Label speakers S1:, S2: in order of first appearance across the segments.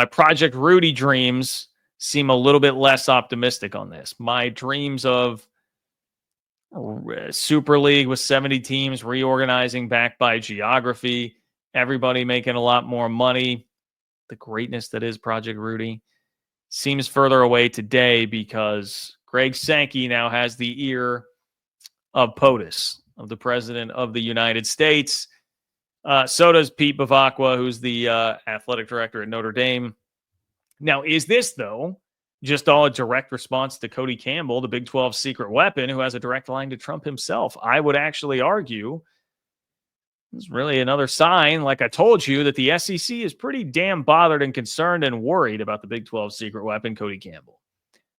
S1: My Project Rudy dreams seem a little bit less optimistic on this. My dreams of Super League with 70 teams reorganizing back by geography, everybody making a lot more money, the greatness that is Project Rudy, seems further away today because Greg Sankey now has the ear of POTUS, of the President of the United States. So does Pete Bavacqua, who's the athletic director at Notre Dame. Now, is this, though, just all a direct response to Cody Campbell, the Big 12 secret weapon, who has a direct line to Trump himself? I would actually argue it's really another sign, like I told you, that the SEC is pretty damn bothered and concerned and worried about the Big 12 secret weapon, Cody Campbell.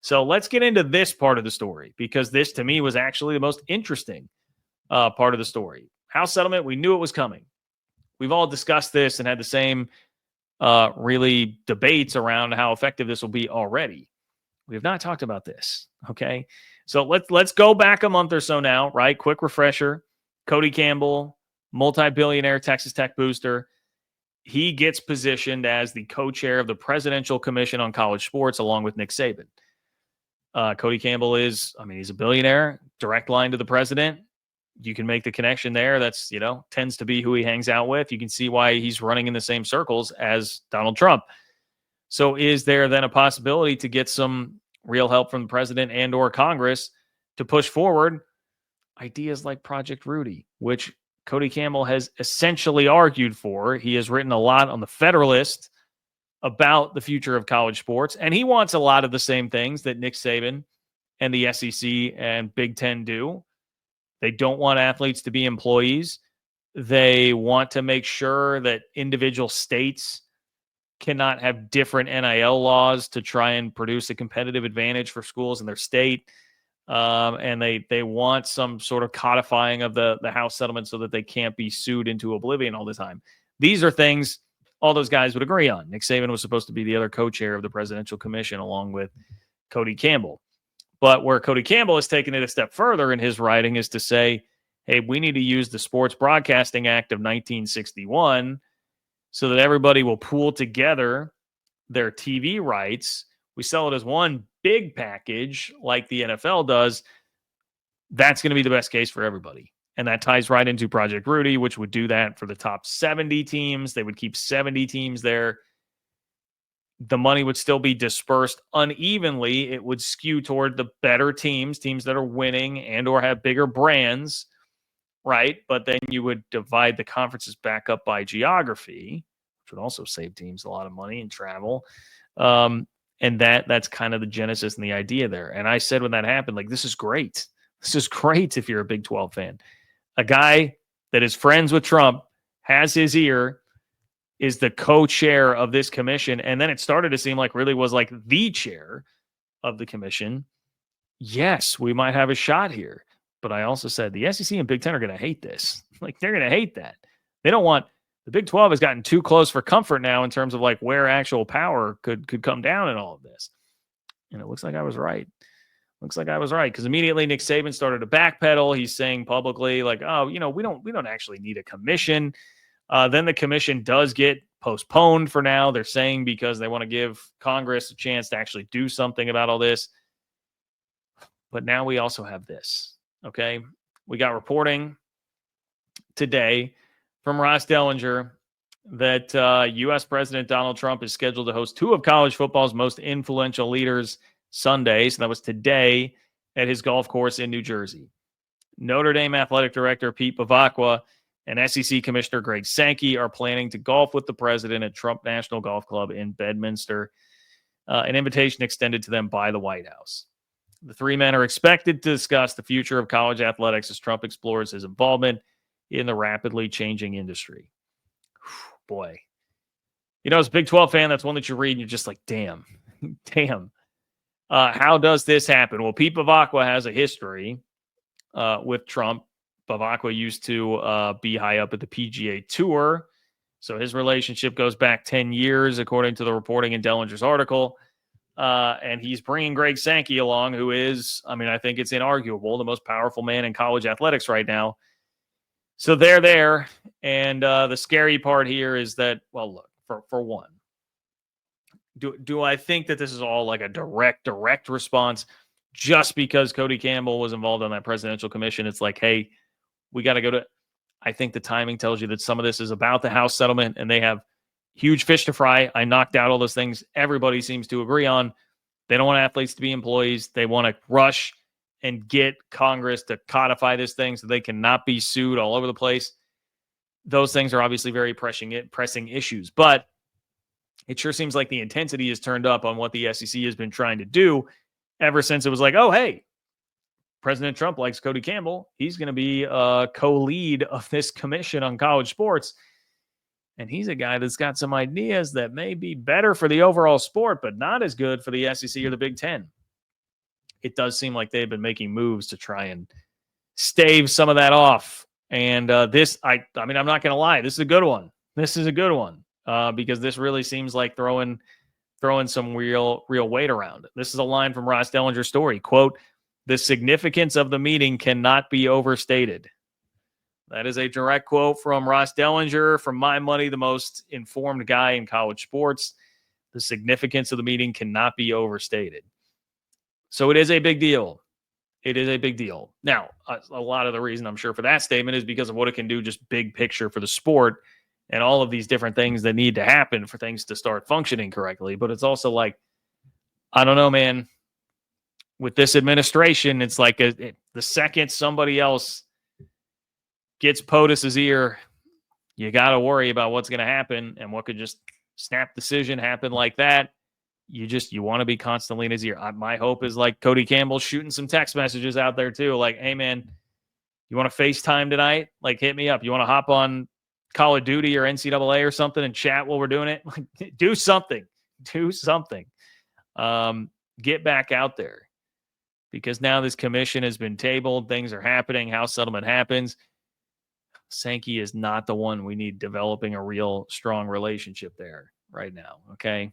S1: So let's get into this part of the story, because this, to me, was actually the most interesting part of the story. House settlement, we knew it was coming. We've all discussed this and had the same really debates around how effective this will be already. We have not talked about this, okay? So let's go back a month or so now, right? Quick refresher. Cody Campbell, multi-billionaire Texas Tech booster. He gets positioned as the co-chair of the Presidential Commission on College Sports along with Nick Sabin. Cody Campbell he's a billionaire, direct line to the president. You can make the connection there. That's, tends to be who he hangs out with. You can see why he's running in the same circles as Donald Trump. So is there then a possibility to get some real help from the president and or Congress to push forward ideas like Project Rudy, which Cody Campbell has essentially argued for? He has written a lot on the Federalist about the future of college sports, and he wants a lot of the same things that Nick Saban and the SEC and Big Ten do. They don't want athletes to be employees. They want to make sure that individual states cannot have different NIL laws to try and produce a competitive advantage for schools in their state. And they want some sort of codifying of the House settlement so that they can't be sued into oblivion all the time. These are things all those guys would agree on. Nick Saban was supposed to be the other co-chair of the Presidential Commission along with Cody Campbell. But where Cody Campbell has taken it a step further in his writing is to say, hey, we need to use the Sports Broadcasting Act of 1961 so that everybody will pool together their TV rights. We sell it as one big package like the NFL does. That's going to be the best case for everybody. And that ties right into Project Rudy, which would do that for the top 70 teams. They would keep 70 teams there. The money would still be dispersed unevenly. It would skew toward the better teams that are winning and or have bigger brands, right? But then you would divide the conferences back up by geography, which would also save teams a lot of money and travel. And that's kind of the genesis and the idea there. And I said when that happened, like, this is great. This is great if you're a Big 12 fan. A guy that is friends with Trump, has his ear, is the co-chair of this commission, and then it started to seem like really was like the chair of the commission. Yes, we might have a shot here. But I also said the SEC and Big Ten are going to hate this. Like, they're going to hate that. They don't want – the Big 12 has gotten too close for comfort now in terms of like where actual power could come down in all of this. And it looks like I was right. Because immediately Nick Saban started to backpedal. He's saying publicly like, oh, we don't actually need a commission. Then the commission does get postponed for now. They're saying because they want to give Congress a chance to actually do something about all this. But now we also have this, okay? We got reporting today from Ross Dellinger that U.S. President Donald Trump is scheduled to host two of college football's most influential leaders Sunday. So that was today at his golf course in New Jersey. Notre Dame Athletic Director Pete Bavacqua and SEC Commissioner Greg Sankey are planning to golf with the president at Trump National Golf Club in Bedminster, an invitation extended to them by the White House. The three men are expected to discuss the future of college athletics as Trump explores his involvement in the rapidly changing industry. Boy. As a Big 12 fan, that's one that you read and you're just like, damn. How does this happen? Well, Pete Bavacqua has a history with Trump. Bavacqua used to be high up at the PGA Tour. So his relationship goes back 10 years, according to the reporting in Dellinger's article. And he's bringing Greg Sankey along, who is, I think it's inarguable, the most powerful man in college athletics right now. So they're there. And the scary part here is that, well, look, for one, Do I think that this is all like a direct response just because Cody Campbell was involved on that presidential commission? It's like, hey, we got to go to. I think the timing tells you that some of this is about the House settlement, and they have huge fish to fry. I knocked out all those things everybody seems to agree on. They don't want athletes to be employees. They want to rush and get Congress to codify this thing so they cannot be sued all over the place. Those things are obviously very pressing issues, but it sure seems like the intensity is turned up on what the SEC has been trying to do ever since it was like, oh, hey, President Trump likes Cody Campbell. He's going to be a co-lead of this commission on college sports. And he's a guy that's got some ideas that may be better for the overall sport, but not as good for the SEC or the Big Ten. It does seem like they've been making moves to try and stave some of that off. And this, I mean, I'm not going to lie. This is a good one. This is a good one because this really seems like throwing some real weight around. This is a line from Ross Dellinger's story. Quote, "The significance of the meeting cannot be overstated." That is a direct quote from Ross Dellinger, from my money, the most informed guy in college sports. The significance of the meeting cannot be overstated. So it is a big deal. It is a big deal. Now, a lot of the reason I'm sure for that statement is because of what it can do just big picture for the sport and all of these different things that need to happen for things to start functioning correctly. But it's also like, I don't know, man. With this administration, it's like the second somebody else gets POTUS's ear, you got to worry about what's going to happen, and what could just snap decision happen like that. You want to be constantly in his ear. My hope is like Cody Campbell shooting some text messages out there too. Like, hey man, you want to FaceTime tonight? Like, hit me up. You want to hop on Call of Duty or NCAA or something and chat while we're doing it? Like, do something. Get back out there, because now this commission has been tabled. Things are happening. House settlement happens. Sankey is not the one we need developing a real strong relationship there right now. Okay.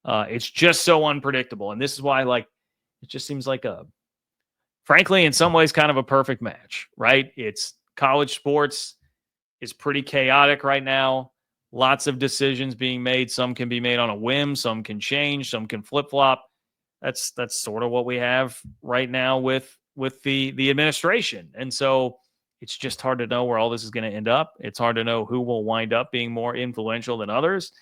S1: It's just so unpredictable. And this is why, like, it just seems like frankly, in some ways, kind of a perfect match, right? It's college sports is pretty chaotic right now. Lots of decisions being made. Some can be made on a whim. Some can change. Some can flip-flop. That's sort of what we have right now with the administration. And so it's just hard to know where all this is going to end up. It's hard to know who will wind up being more influential than others.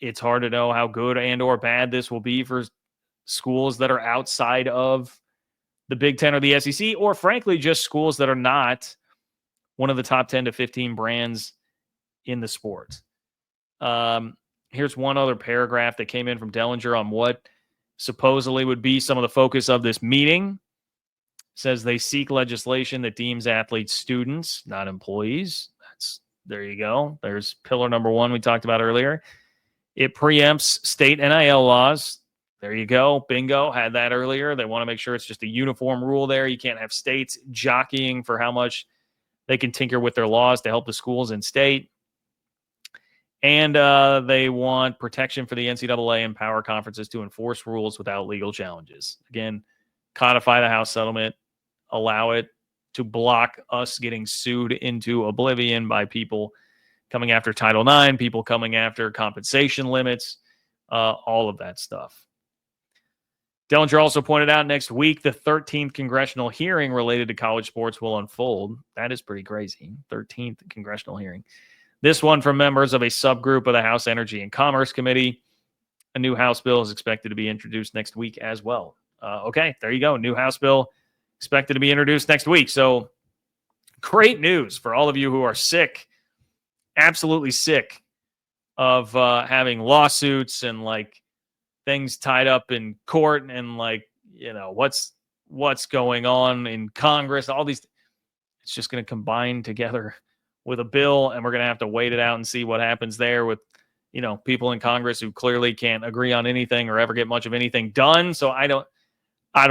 S1: It's hard to know how good and or bad this will be for schools that are outside of the Big Ten or the SEC, or frankly, just schools that are not one of the top 10 to 15 brands in the sport. Here's one other paragraph that came in from Dellinger on what supposedly would be some of the focus of this meeting. It says they seek legislation that deems athletes students, not employees. There you go. There's pillar number one we talked about earlier. It preempts state NIL laws. There you go. Bingo. Had that earlier. They want to make sure it's just a uniform rule there. You can't have states jockeying for how much they can tinker with their laws to help the schools in state. And they want protection for the NCAA and power conferences to enforce rules without legal challenges. Again, codify the House settlement, allow it to block us getting sued into oblivion by people coming after Title IX, people coming after compensation limits, all of that stuff. Dellinger also pointed out next week the 13th congressional hearing related to college sports will unfold. That is pretty crazy. 13th congressional hearing. This one from members of a subgroup of the House Energy and Commerce Committee. A new House bill is expected to be introduced next week as well. Okay, there you go. New House bill expected to be introduced next week. So great news for all of you who are sick, absolutely sick of having lawsuits and like things tied up in court and like, you know, what's going on in Congress, all these. It's just going to combine together with a bill, and we're going to have to wait it out and see what happens there with, you know, people in Congress who clearly can't agree on anything or ever get much of anything done. So I don't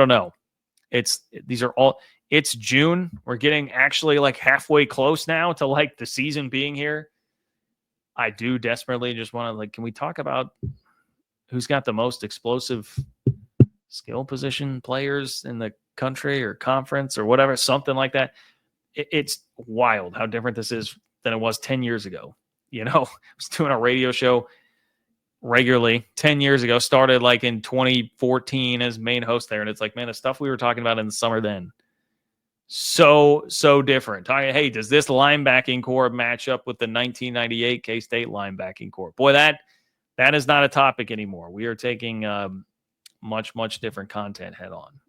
S1: know. It's June. We're getting actually like halfway close now to like the season being here. I do desperately just want to, like, can we talk about who's got the most explosive skill position players in the country or conference or whatever, something like that. It's wild how different this is than it was 10 years ago. You know, I was doing a radio show regularly 10 years ago, started like in 2014 as main host there. And it's like, man, the stuff we were talking about in the summer then, so different. Hey, does this linebacking core match up with the 1998 K-State linebacking core? Boy, that is not a topic anymore. We are taking much different content head on.